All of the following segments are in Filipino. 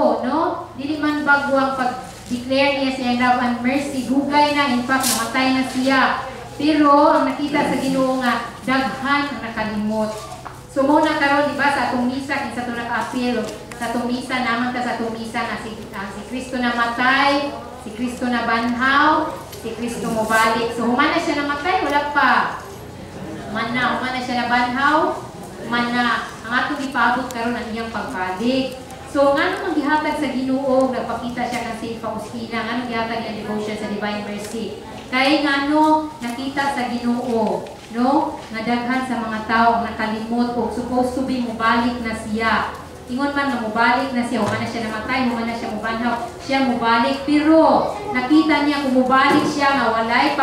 bago, no? Dili man bago ang pag-declare niya sa love and mercy. Dugay na, in fact, namatay na siya. Pero ang nakita sa Ginoo nga, daghan ang nakalimot. So muna karon, di ba, sa atong misa, kinsa ito naka-appeal, sa atong misa, naman ta sa atong misa na si Kristo namatay, si Kristo na banhaw, si Kristo mo balik. So humana siya namatay, wala pa. Humana siya na banhaw, humana. Ang atong ipabot karon ang iyang pagbalik. So nga nung gihatag sa Ginoo, nagpakita siya ng Saint Faustina, nga nung gihatag niya devotion sa Divine Mercy. Kaya nga no, nakita sa Ginoo, no, nadaghan sa mga tao nakalimot o supposed to be mubalik na siya. Ingon man na mubalik na siya, humana siya namatay, humana siya mubanhaw, siya mubalik. Pero nakita niya kung mubalik siya nga walay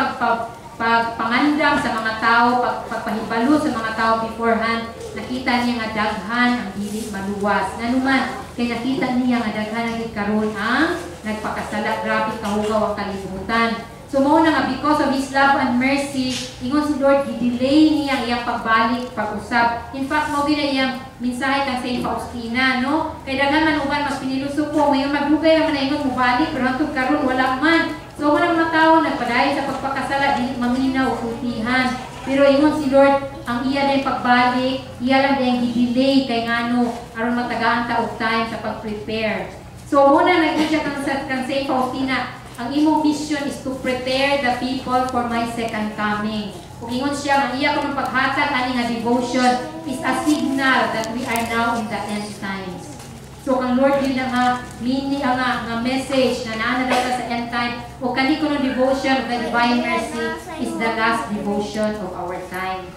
pagpangandam sa mga tao, pagpahibalo sa mga tao beforehand, nakita niya nga daghan ang dili maluwas. Nanuman, kay nakita niya nga daghan ang karon ang nagpakasala, grabe kahugaw ang kalibutan. So mo na nga, because of His love and mercy, ingon si Lord, i-delay niya iyang pagbalik, pag-usap. In fact, mo gina iyang mensahe kang Saint Faustina, no? Kay daghan man uban mas piniluso ko, ngayon magdugay naman na ingon mo balik, pero hantong karon wala man. So mo mga tao nagpadayon sa pagpakasala, dili maminaw o kultihan. Pero ingon si Lord, ang iya din pagbalik, iya lang din i-delay kay ngano aron matagaan ta og time sa pag-prepare. So muna nag-isya kang Saint Faustina, ang imong mission is to prepare the people for my second coming. Kung ingon siya, ang iya ko ng paghatag ani nga devotion is a signal that we are now in the end times. So kang Lord yun nga mini nga message na naana daw sa end time o kani ko ng devotion of the Divine Mercy is the last devotion of our time.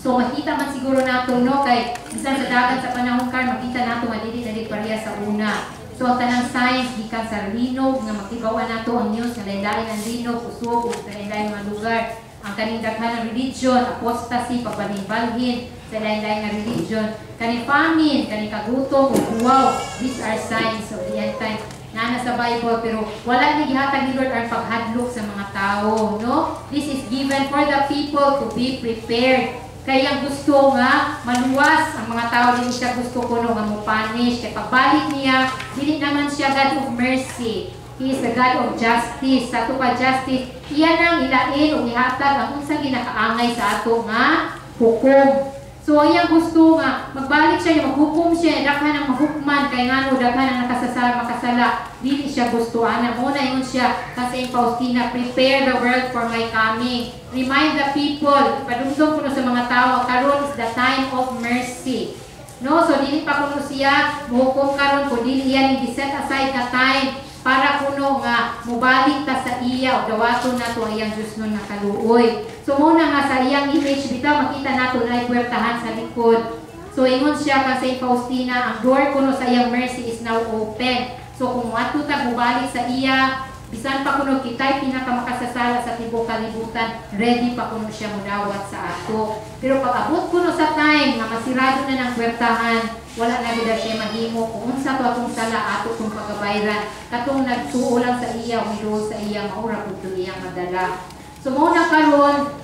So makita man siguro nato no kay bisan sa dagat sa panahon karon makita nato nga dili na pareha sa una. So ang tanang science gikan sa linog nga makibawan nato ang news nga lain-lain ang linog, usog ug lain-lain mga lugar. Ang kaning daghan ng religion, apostasy, pagbaling-balhin sa lain-lain nga religion, kaning famine, kaning kagutom ug wow, these are signs of the end time. Na sa Bible pero wala ni gihatag ni Lord ang paghadlok sa mga tao, no? This is given for the people to be prepared. Kaya gusto nga maluwas ang mga tao, din siya gusto ko nga mo punish. Kaya pagbalik niya, dili naman siya God of mercy. He is the God of justice. Sa ato pa justice, iyan ang ilain o ihatag ang unsa ginakaangay sa ato nga hukom. So iyang gusto nga magbalik siya, maghukom siya, daghan ang mahukman kay ngano daghan ang makasala. Dili siya gusto ana. Muna ingon siya kasi Saint Faustina, prepare the world for my coming. Remind the people, padumdum kuno sa mga tao, karon is the time of mercy. No, so dili pa kuno siya muhukom karon kun dili yan i-set aside na time para kuno nga mubalik ta sa iya o dawaton nato ang iyang Dios nun nakaluoy. So muna nga sa iyang image bitaw makita nato na puwertahan sa likod. So ingon siya ka Saint Faustina, ang door kuno sa iyang mercy is now open. So kung ato ta mubalik sa iya, bisan pa kuno kitay pinakamakasasala sa tibuok kalibutan, ready pa kuno siya mudawat sa ato. Pero pag abot kuno sa time nga masirado na ng puwertahan, wala na gid siya mahimo kung unsa to atong sala ato kung pagabayran katong nagtuo lang sa iya o miduol sa iya maura pud iyang madala. So mo na karon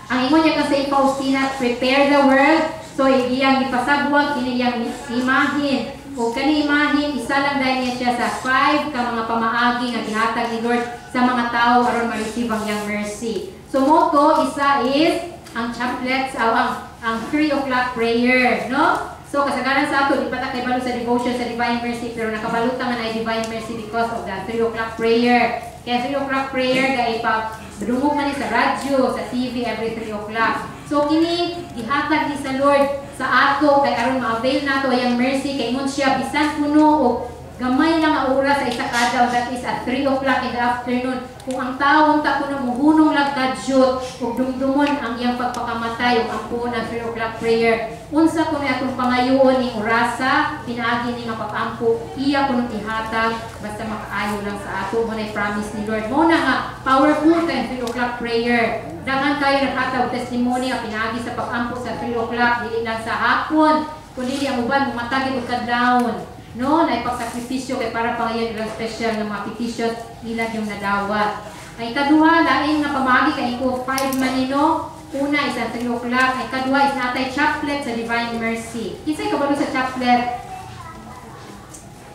ang ingon niya ka Saint Faustina, prepare the world. So iyang ipasabwag kini iyang imahin o kani imahin isa lang dahil niya siya sa 5 ka mga pamaagi nga gihatag ni Lord sa mga tao aron ma-receive ang iyang mercy. So mo to isa is ang chaplets ang 3 o'clock prayer, no? So kasagaran sa ato, di pa ta kay balo sa devotion sa Divine Mercy, pero nakabalutan man ay Divine Mercy because of the 3 o'clock prayer. Kaya 3 o'clock prayer, gaya pa, dumog man sa radyo, sa TV every 3 o'clock. So kini, gihatag ni sa Lord sa ato, kay aron ma-avail nato ayang mercy, kay ingon siya, bisan puno o gamay lang ang oras sa isa kada, that is at 3 o'clock in the afternoon. Kung ang tao ta kuno muhunong lang kadyot ug dumdumon ang iyang pagpakamatay ug ang puno ng 3 o'clock prayer, unsa kuno atong pangayoon ning orasa pinaagi ni nga pag-ampo iya kuno ihatag basta makaayo lang sa ato mo na promise ni Lord. Mo na nga powerful kay 3 o'clock prayer. Daghan kayo naghatag testimony nga pinaagi sa pag-ampo sa 3 o'clock, dili lang sa hapon kundi ang uban matagi og kadlawon. No, na ipagsakripisyo kay para pangayon ilang special na mga petitions ilan yung nadawat. Ay kaduha, laing nga pamagi kay ko 5 manino. Una is at 3 o'clock. Ay kaduha is natay chaplet sa Divine Mercy. Kisay kabalo sa chaplet?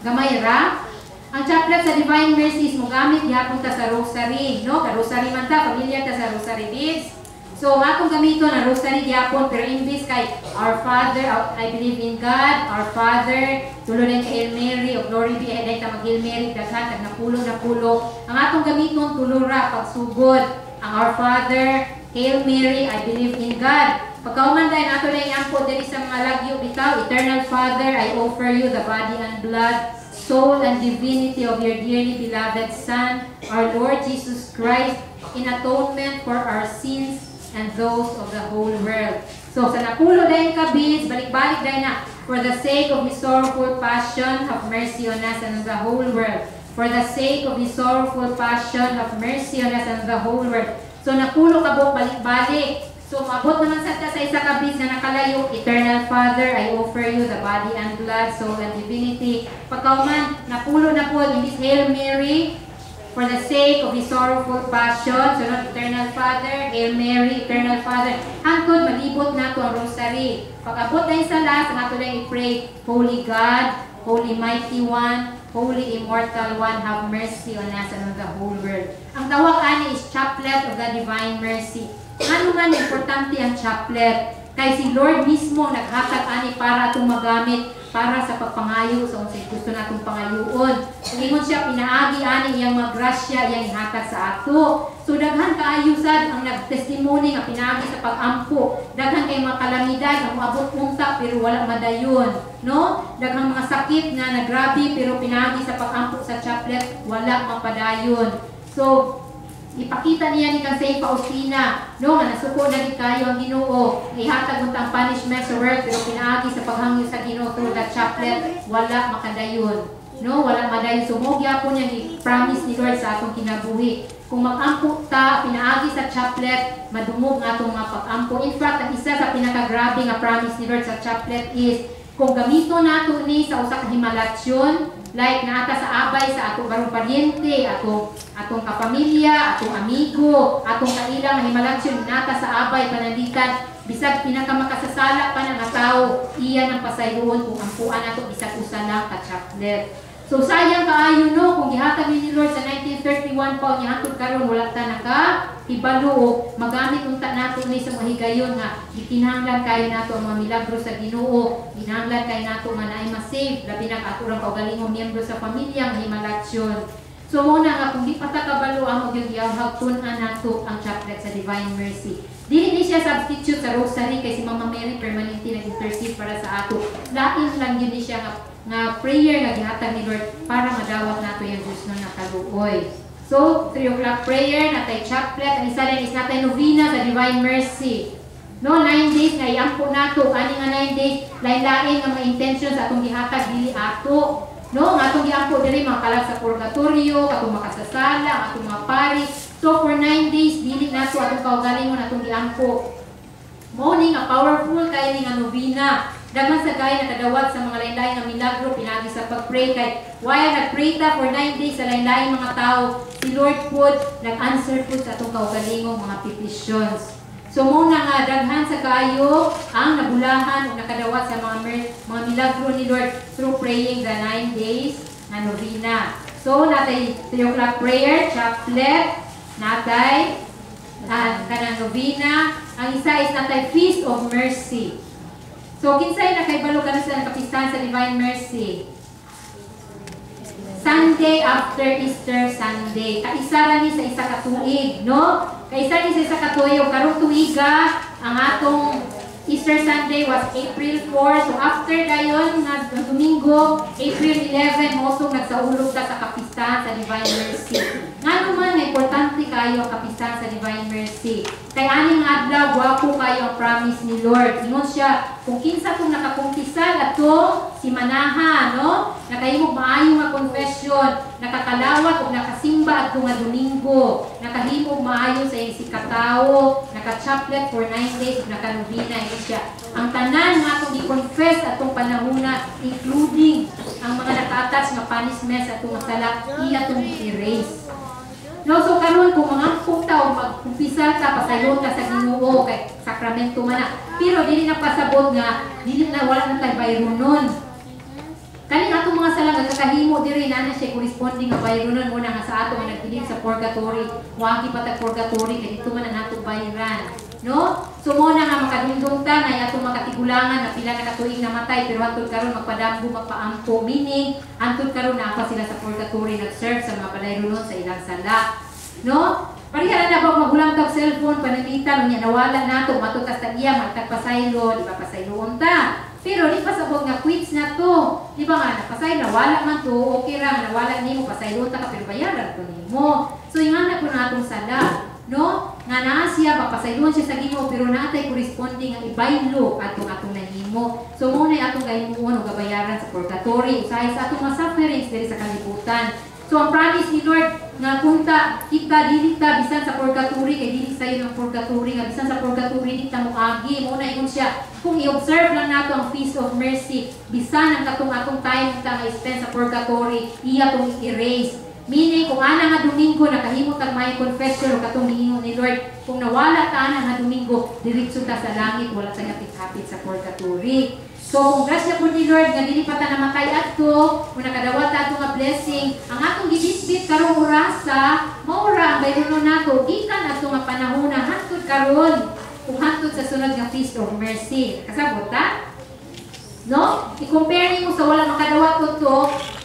Gamay ra. Ang chaplet sa Divine Mercies mo gamit gihapon ta sa rosary, no? Ka rosary man ta, pamilya ta sa rosary beads. So, atong gamiton ang rosary gihapon pero imbis kay Our Father, I believe in God, Our Father, tulo din kay Hail Mary, o Glory be, dahil ta mag-Hail Mary, daghan, tag napulo. Ang atong gamiton, tulura, pagsugod, ang Our Father, Hail Mary, I believe in God. Pagkauman dahil ato na iampo diri sa mga lagyo bitaw, Eternal Father, I offer you the body and blood, soul and divinity of your dearly beloved Son, our Lord Jesus Christ, in atonement for our sins and those of the whole world. So, sa napulo dahil kabis, balik-balik dahil na, for the sake of His sorrowful passion, have mercy on us and on the whole world. For the sake of His sorrowful passion, have mercy on us and the whole world. So, napulo kabok balik-balik. So, maabot naman sa isa kabis na nakalayo, Eternal Father, I offer you the body and blood, soul and divinity. Pagkauman, napulo na po, in this Hail Mary, for the sake of His sorrowful passion, so not Eternal Father, Hail Mary, Eternal Father, hangtod malibot na ito ang rosary. Pag-abot na sa last, ang ato lang i-pray, Holy God, Holy Mighty One, Holy Immortal One, have mercy on us and on the whole world. Ang tawag ani is Chaplet of the Divine Mercy. Ano man importante ang chaplet? Kay si Lord mismo naghatag ani para itong magamit para sa pagpangayo sa unsay gusto natong pangayoon. Ingon siya pinaagi ani iyang magrasya iyang ihatag sa ato. So daghan kaayo sad ang nagtestimony nga pinaagi sa pag-ampo. Daghan kay mga kalamidad nga moabot unta pero wala madayon, no? Daghang mga sakit nga nagrabi pero pinaagi sa pag-ampo sa chaplet wala mapadayon. So ipakita niya ni kang Saint Faustina, no, nga nasuko na di kayo ang Ginoo, ihatag mo ang punishment sa world, pero pinaagi sa paghangyo sa Ginoo through the chaplet, wala makadayon, no, wala madayon. Sumugya po niya i-promise ni Lord sa atong kinabuhi. Kung mag-ampo ta, pinaagi sa chaplet, madungog nga itong mga pag-ampo. In fact, ang isa sa pinakagrabe nga promise ni Lord sa chaplet is, kung gamito nato ni sa usa ka himalatsyon, like naata sa abay sa atong barong paryente, atong kapamilya, atong amigo, atong kailang himalatsyon, naata sa abay panandikan, bisag pinakamakasasala pa ng tao, iyan ang pasayloon kung ampuan nato bisag usa lang ka chaplet. So sayang kaayo no kung gihatag ni Lord sa 1931 pa niya hangtod karon wala ta naka hibalo magamit unta nato ni sa mahigayon nga gikinahanglan kayo nato ang mga milagro sa Ginoo, ginahanglan kayo nato nga naay ma-save labi na ato ra kaugalingong miyembro sa pamilya nga himalatsyon. So muna nga kung di pa ta kabalo ang gyud gihagtun-an nato ang chaplet sa Divine Mercy. Dili ni siya substitute sa rosary kay si Mama Mary permanente nag-intercede para sa ato. Lain lang yun ni siya nga prayer nga gihatag ni Lord para madawat nato yung Diyos na nakaluoy. So, 3 o'clock prayer, natay chaplet, ang isa din is natay novena sa Divine Mercy. No, 9 days nga iampo nato, ani nga 9 days, lain-lain nga mga intentions sa atong gihatag dili ato. No, nga atong giampo diri mga kalag sa purgatorio, atong makasasala, atong mga pari. So, for 9 days, dili nato atong kaugalingon atong giampo. Morning, nga powerful kayo ni nga novena. Daghang sa gaya nakadawat sa mga lain-lain nga milagro pinagi sa pag-pray kay while nag-pray ta for 9 days sa lain-lain mga tao, si Lord pod nag-answer pod sa atong kaugalingong mga petitions. So muna nga daghan sa kaayo ang nabulahan o nakadawat sa mga milagro ni Lord through praying the 9 days na novena. So natay 3 o'clock prayer, chaplet, natay kanang novena, ang isa is natay Feast of Mercy. So, kinsay na kay balo ka sa kapistahan sa Divine Mercy? Sunday after Easter Sunday. Kaisa ra ni sa isa ka tuig, no? Kaisa ni sa isa ka tuig, o karong tuiga, ang atong Easter Sunday was April 4. So, after dayon nga Domingo, April 11, also nagsaulog ta sa kapistahan sa Divine Mercy. Nga naman, importante kayo ang kapistahan sa Divine Mercy. Kay aning adlaw, wapo kayo ang promise ni Lord. Ingon siya, kung kinsa kung nakakumpisal ato si manaha, no? Nakahimog maayo nga confession, nakakalawat o nakasimba ato nga Domingo, nakahimog maayo sa iyang sikatao, naka-chaplet for 9 days, naka-novena, siya. Ang tanan nga atong i-confess atong panahuna, including ang mga naka-attach nga punishments atong masala, atong i-erase. No, so karon kung mga punta o magkumpisal ka, pasayon ka sa Ginoo kay sakramento man na. Pero dili na pasabot nga, dili na wala nang tayo bayron nun. Kani ato mga sala nga kakahimo diri na siya corresponding nga bayronon mo na nga sa ato nga nagpilit sa purgatory, wagi patag purgatory kay dito man ang ato bayran. No? So mo na nga makadungdong ta na ato makatigulangan na pila na katuig namatay pero hantod karon magpadamgo magpaampo, meaning hantod karon na pa sila sa purgatory nag-serve sa mga bayronon sa ilang sala. No? Parihala na ba magulang tag cellphone panamitan nya nawala nato matutas ta iya magtagpasaylo, di ba pasayloon ta. Pero di pa sabog nga quits na to. Di ba nga, napasay na wala man to, okay ra, nawala nimo pasaylo ta ka pero bayaran to nimo. So ingana po na atong sala, no? Nga naa siya papasaylon siya sa Ginoo pero natay corresponding nga ibaylo atong nahimo. So mo na atong gahimuon og gabayaran sa purgatory, usahay sa atong mga sufferings diri sa kalibutan. So ang promise ni Lord nga kunta kita dili ta bisan sa purgatory kay dili sayo ng purgatory nga bisan sa purgatory di ta moagi mo na ingon siya kung i-observe lang nato ang feast of mercy bisan ang atong time ta nga spend sa purgatory iya tong erase, meaning kung ana nga Domingo nakahimo tag may confession o katong giingon ni Lord kung nawala ta ana nga Domingo diretso ta sa langit wala ta hapit sa purgatory. So, kung grasya po ni Lord, nga dili pa ta namatay adto, kung nakadawat ato nga blessing, ang atong gibitbit karong orasa, maura ang bayronon nato, gikan ato nga panahon na hantod karon, kung hantod sa sunod nga Feast of Mercy. Kasabot ta? No? I-compare niyo sa wala makadawat ko to,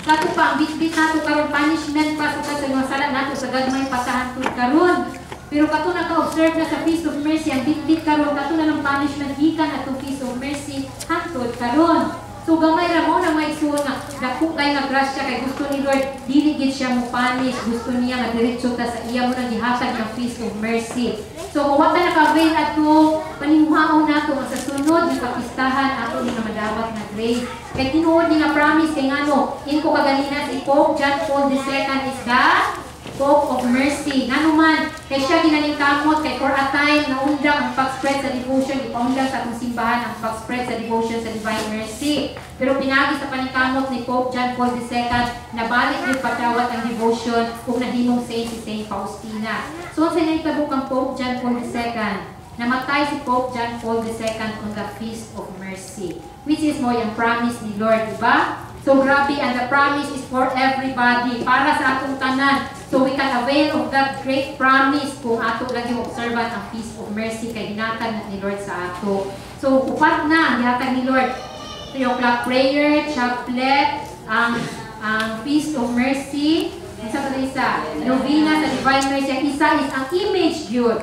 sa ito pa, ang bitbit nato karon punishment pa sa mga sala nato sa gagmay pa sa hantod karon. Pero kato naka-observe na sa Feast of Mercy, ang bitbit karon kato na ng punishment gikan atong Feast of Mercy hantod karon. So gamay ra mo na may suon nga dako kay nga grasya kay gusto ni Lord dili gid siya mo punish, gusto niya nga diretso ta sa iya mo nang gihatag ng Feast of Mercy. So kung wala naka-avail ato panimuhaon nato nga sa sunod nga kapistahan ato ni nga madawat nga grace. Kay tinuod ni nga promise kay ngano in ko kaganina si Pope John Paul II is the Pope of Mercy. Ngano man, kay siya ginaling kamot, kay for a time, naundang ang pag-spread sa devotion, ipaundang sa atong simbahan ang pag-spread sa devotion sa Divine Mercy. Pero pinagi sa paningkamot ni Pope John Paul II, nabalik yung patawat ang devotion kung nahimong saint si Saint Faustina. So, sa naitabok ang Pope John Paul II, namatay si Pope John Paul II on the Feast of Mercy, which is mo yung promise ni Lord, diba? So grabe, and the promise is for everybody, para sa atong tanan. So we can avail of that great promise kung ato lagi observant ang Feast of Mercy kay hinatag ni Lord sa ato. So upat na ang hinatag ni Lord. 3 o'clock prayer, chaplet, ang Feast of Mercy, isa pa isa, novena sa Divine Mercy. Ang isa is ang image yun.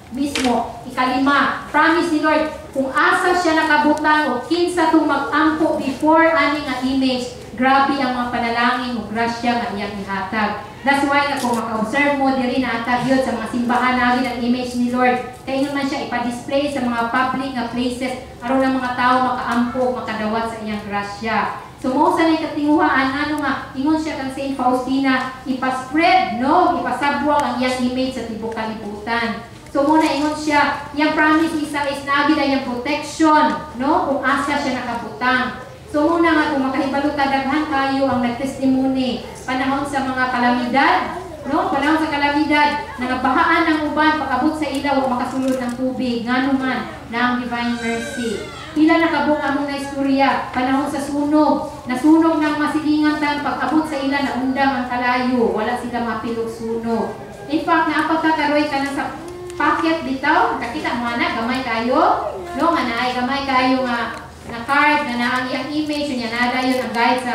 Mismo, ikalima, promise ni Lord, kung asa siya nakabutang o kinsa itong mag-ampo before ani nga image, grabe ang mga panalangin o grasya nga iyang ihatag. That's why kung maka-observe mo diri na atag yun sa mga simbahan namin ang image ni Lord, kaya man siya ipa-display sa mga public nga places aron ang mga tao makaampo, makadawat sa iyang grasya. So mo sa nay katinguhaan ano nga ingon siya kang Saint Faustina ipa-spread no, ipasabwag ang iyang image sa tibuok kalibutan. So muna ingon siya, yung promise isa is naagid ang protection, no? Kung asa siya nakabutang. So muna nga kung makahibalo daghan kayo ang nagtestimony panahon sa mga kalamidad, no? Panahon sa kalamidad, nangabahaan ng uban pag-abot sa ilaw o makasulod ng tubig, ngano man na ang Divine Mercy. Pila nakabong among na istorya, panahon sa sunog, nasunog ng masilingan tan pag-abot sa ila na undang ang kalayo, wala sila mapilog sunog. In fact, naapat ka karoy ka na sa packet bitaw, nakita mo na gamay kayo, no nga naay gamay kayo nga na card na naang iyang image nya nada yun ang guide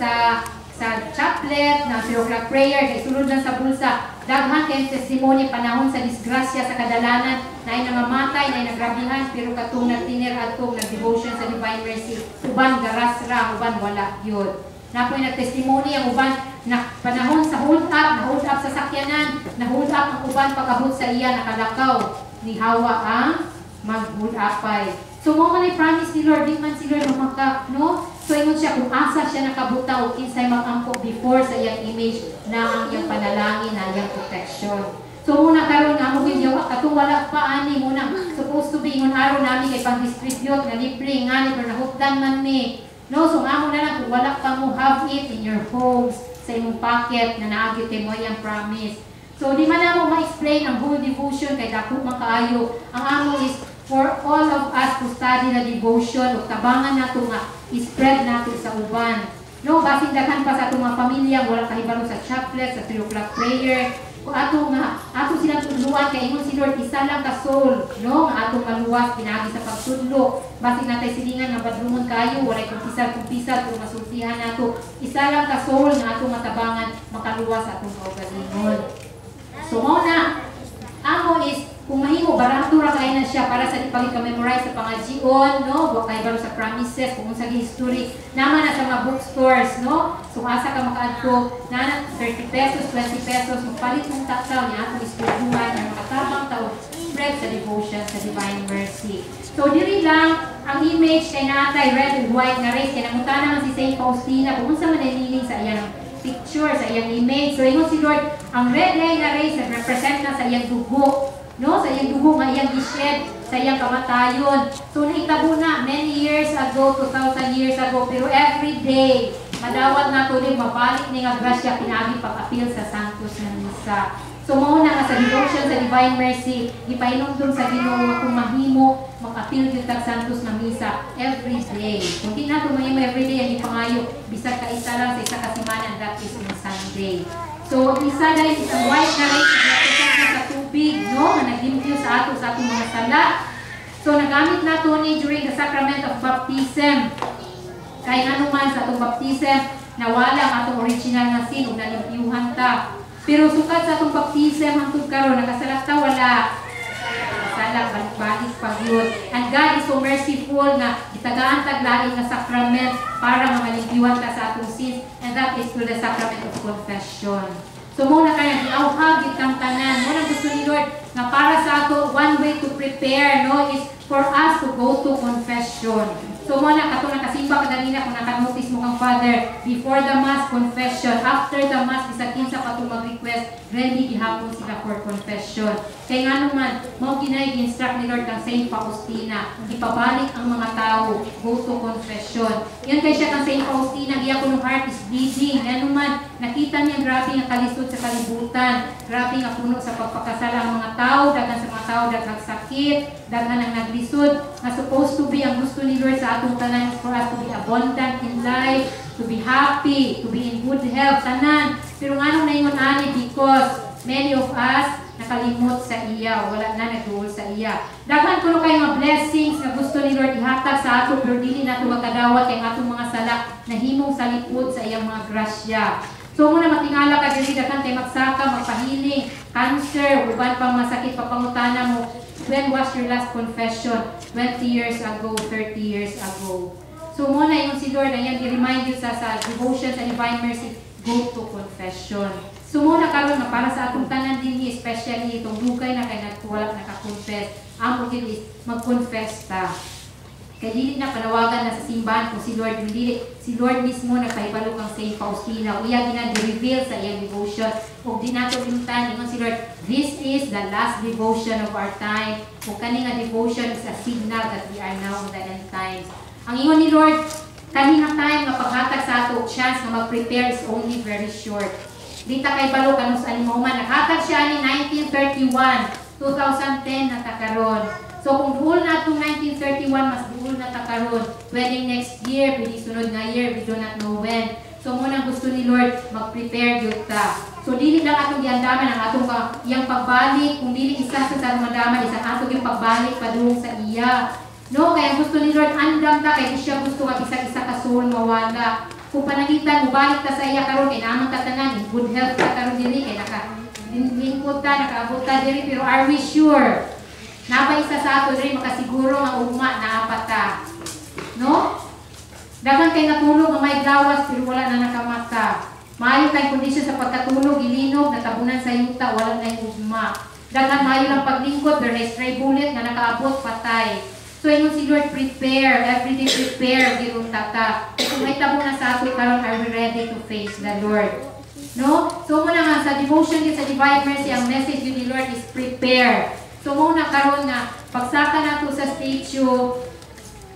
sa chaplet na 3 o'clock prayer kay sulod lang sa bulsa. Daghan kay testimony panahon sa disgrasya sa kadalanan na ay namamatay na ay nagrabihan pero katong nagtiner atong nag-devotion sa Divine Mercy uban garas ra uban wala yun. Napoy nagtestimony ang uban na panahon sa hold up sa sakyanan, na-hold up ang uban pag-abot sa iya, nakalakaw ni Hawa ang mag-hold upay. So mo man ay promise ni Lord, di man si Lord makak, no? So ingon siya kung asa siya nakabuta o kinsay mag-ampo before sa iyang image na ang iyang panalangin na iyang protection. So muna karon nga mo video katong wala pa ani muna supposed to be ingon araw namin kay pang-distribute nga libre nga ni pero nahutdan man ni. No, so nga mo na lang kung wala pa mo have it in your homes sa imong pocket na naagit kay mo iyang promise. So di man na mo ma-explain ang whole devotion kay dako man kaayo. Ang amo is for all of us to study the devotion ug tabangan nato nga i-spread nato sa uban. No, basin daghan pa sa atong mga pamilya wala kahibalo sa chaplet, sa 3 o'clock prayer. Kung ato silang tudluan kay ingon si Lord isa lang ka soul, no, nga atong maluwas pinaagi sa pagtudlo. Basin natay silingan nga badlungon kayo, walay kumpisal pero masultihan nato. Isa lang ka soul nga atong matabangan makaluwas sa atong kaugalingon. So mao na amo is kung mahimo barato ra kay na siya para sa pag-memorize sa pangajion, no, wa kay baro sa promises kung unsa gi history naman na sa mga bookstores, no. So asa ka makaadto na 30 pesos, 20 pesos palit mong taktaw niya atong istorbuhan nga makatabang tawo spread sa devotion sa Divine Mercy. So diri lang ang image kay natay red and white nga race kay nangutana man si Saint Faustina kung unsa man nining sa iyang picture sa iyang image. So ingon si Lord ang red line na race represent na sa iyang dugo, no, sa iyang dugo nga iyang gished sa iyang kamatayon. So naitabo na many years ago, 2,000 years ago, pero every day madawat na to din mabalik ni nga grasya pinaagi pag-apil sa Santos na Misa. So mao na nga sa devotion sa Divine Mercy gipainumdum sa Ginoo nga kung mahimo mag-apil gyud tag Santos na Misa every day. Kung di na to mahimo every day ang ipangayo bisag ka isa lang sa isa ka semana, that is on Sunday. So isa dahil isang white na rice na sa tubig, no, na naglimpyo sa atong mga sala. So nagamit nato ni during the sacrament of baptism. Kay anuman sa atong baptism nawala ang atong original na sin ug nalimpyuhan ta. Pero sukat sa atong baptism hangtod karon nakasalat ta wala. Sala balik-balik pag yun. And God is so merciful na itagaan taglain nga sacrament para malimpyuhan ta sa atong sins, and that is through the sacrament of confession. So muna kaya giawhag itang tanan. Muna gusto ni Lord na para sa ato one way to prepare, no, is for us to go to confession. So muna kato nakasimba kadalina kung nakanotice mo kang Father, before the Mass, confession. After the Mass, bisag kinsa pa itong mag-request, ready gihapon sila for confession. Kaya nga naman, mao ginay gi-instruct ni Lord kang Saint Faustina, ipabalik ang mga tao, go to confession. Yun kay siya kang Saint Faustina, giya ko ng heart is bleeding. Nga naman, nakita niya grabe nga kalisod sa kalibutan, grabe nga puno sa pagpakasala ang mga tao, daghan sa mga tao, daghan sakit, daghan ang naglisod, nga supposed to be ang gusto ni Lord sa atong tanan is for us to be abundant in life, to be happy, to be in good health, tanan. Pero nga nung naingon ani, because many of us nakalimot sa iya, wala na nagduol sa iya. Daghan kuno kay mga blessings nga gusto ni Lord ihatag sa ato, pero dili nato makadawat kay atong mga sala nahimong salipod sa iyang mga grasya. So muna matingala ka diri daghan kay magsaka, magpahiling, cancer, uban pang masakit papangutana mo. When was your last confession? 20 years ago, 30 years ago. So muna yung si Lord, ayan, i-remind you sa devotion sa Divine Mercy, go to confession. So muna karon nga para sa atong tanan din, especially itong dugay na kay nagwala naka-confess, ang pagkili is mag-confess ta. Kaya dili na panawagan na sa simbahan kung si Lord, dili si Lord mismo nagpahibalo kang Saint Faustina, o iya gina-reveal sa iyang devotion. Kung di nato pinuntan, ingon si Lord, this is the last devotion of our time. Kung kani nga devotion is a signal that we are now in the end times. Ang ingon ni Lord, kanina time nga paghatag sa ato chance na mag-prepare is only very short. Dita kay balo kanus alimuman, naghatag siya ni 1931, 2010 na takaron. So kung duol na itong 1931, mas duol na takaron. Pwedeng next year, pwede sunod nga year, we do not know when. So muna gusto ni Lord, mag-prepare yun ta. So dili lang atong giandaman ang atong iyang pagbalik, kung dili isa sa madaman, isang atong yung pagbalik padung sa iya. No, kaya gusto ni Lord, andam ta, kaya siya gusto nga isa-isa ka soul mawala. Kung panagitan, mubalik ta sa iya karon kay naman katanan, in good health ka karon diri, kay naka-lingkod ta, nakaabot ta diri, pero are we sure? Napa isa sa ato diri makasiguro nga ugma na apat ta. No? Dagan kay natulog nga may gawas pero wala na nakamata. Maayo kay kondisyon sa pagkatulog, ilinog, natabunan sa yuta, wala na yung ugma. Dagan maayo lang paglingkod, pero na-stray bullet nga nakaabot, patay. So ingon si Lord, prepare, everyday prepare, girong tata. Kung may tabo na sa ato karon, are we ready to face the Lord? No? So muna nga sa devotion din sa Divine Mercy, ang message yun ni Lord is prepare. So muna karon nga pagsaka nato sa statue,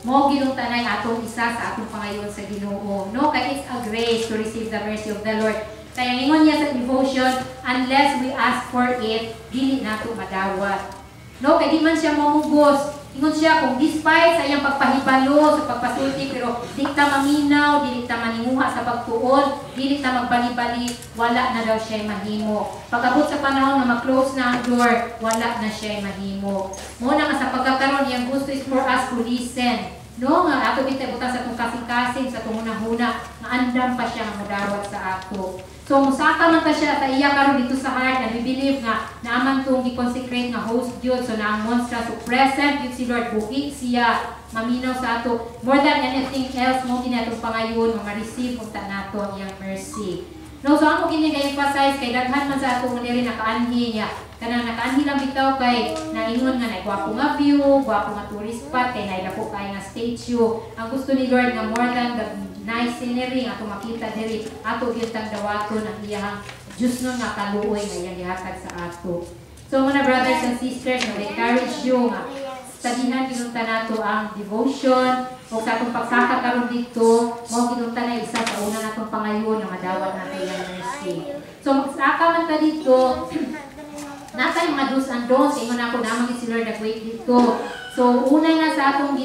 mo ginungtanay atong isa sa atong pangayon sa Ginoo. No, kay it's a grace to receive the mercy of the Lord. Kaya ingon niya sa devotion, unless we ask for it, dili nato madawat. No, kay di man siya mamugos. Ingon siya kung despite sa iyang pagpahibalo sa pagpasulti pero di ta maminaw, dili ta manimuha sa pagtuon, dili ta magbali-bali, wala na daw siya mahimo. Pag-abot sa panahon na ma-close na ang door, wala na siya mahimo. Muna nga sa pagkakaroon, iyang gusto is for us to listen. No, nga ato bitay butang sa itong kasing-kasing, sa itong hunahuna, nga andam pa siya nga mudawat sa ato. So, musaka man ta siya, ta iya karon dito sa heart, and we believe nga, naaman itong i-consecrate nga host Diyos, so naang monstra, so present yun si Lord, buhi siya, maminaw sa ato, more than anything else, mo ginatong pangayon, mga receive kung ta nato ang iyang mercy. No, so ako kini kay emphasize kay daghan man sa ato nga diri nakaanhi niya. Kanang nakaanhi lang bitaw kay naingon nga gwapo nga view, gwapo nga tourist spot kay naidako kay nga statue. Ang gusto ni Lord nga more than the nice scenery nga ato makita diri, ato gyud tang dawaton ang iyang Dios no nga kaluoy nga iyang gihatag sa ato. So mga brothers and sisters, I encourage you nga studyhan kinunta nato ang devotion o sa atong pagsaka karon dito, mo kinunta na isa sa una natong pangayon nga madawat nato yung mercy. So magsaka man ta dito, nasa yung mga do's and don'ts, ingon ako naman si Lord nag-wait dito. So una na sa atong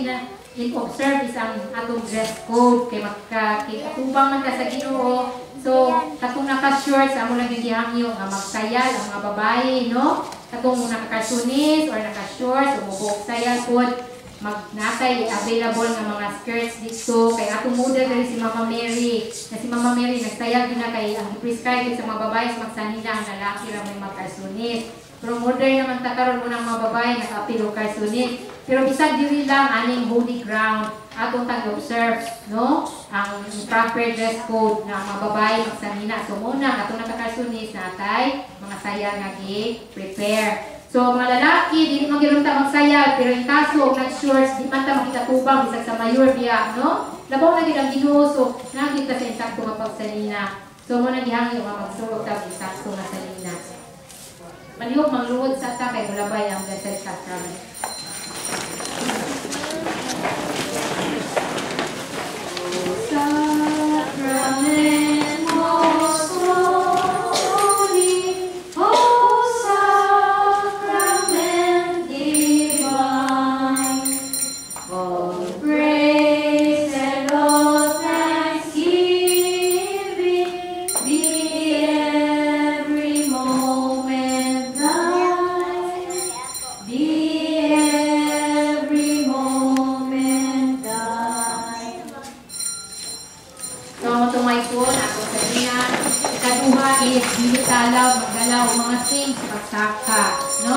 in-observe is ang atong dress code kay atubang man ka sa Ginoo. So katong naka-shorts amo lang gihangyo nga magsayal ang mga babae, no? Katong naka-cartoonis or naka-shorts o mubok sayal pod magnatay available nga mga skirts dito kay atong model diri si Mama Mary. Na si Mama Mary nagsayal din na kay ang prescribe sa mga babae magsanila ang lalaki ra may mag-cartoonis. Pero modern naman ta karon unang mga babae naka-apil og cartoonis. Pero bisag diri lang aning holy ground atong tag-observe, no? Ang proper dress code na mga babae magsanina. So muna atong naka-cartoonis natay mga sayal nga gi-prepare. So mga lalaki, dili man gyud ta magsayal, pero in kaso og nag-shorts, di man ta makikatuban bisag sa mayor biya, no? Labaw na gyud ang Ginoo, so nakita sa insakto nga pagsanina. So mo na gihangyo nga magsulog ta insakto nga sanina. Malihog mangluhod sa ta kay mulabay ang blessed sacrament. Sacrament most holy, oh sacrament divine, all praise and all thanksgiving be every moment thine, be every moment thine. So, tumay po na ako sa niya. Ikaduha is, dili talaw, magdalaw, mga things, pagsaka. No?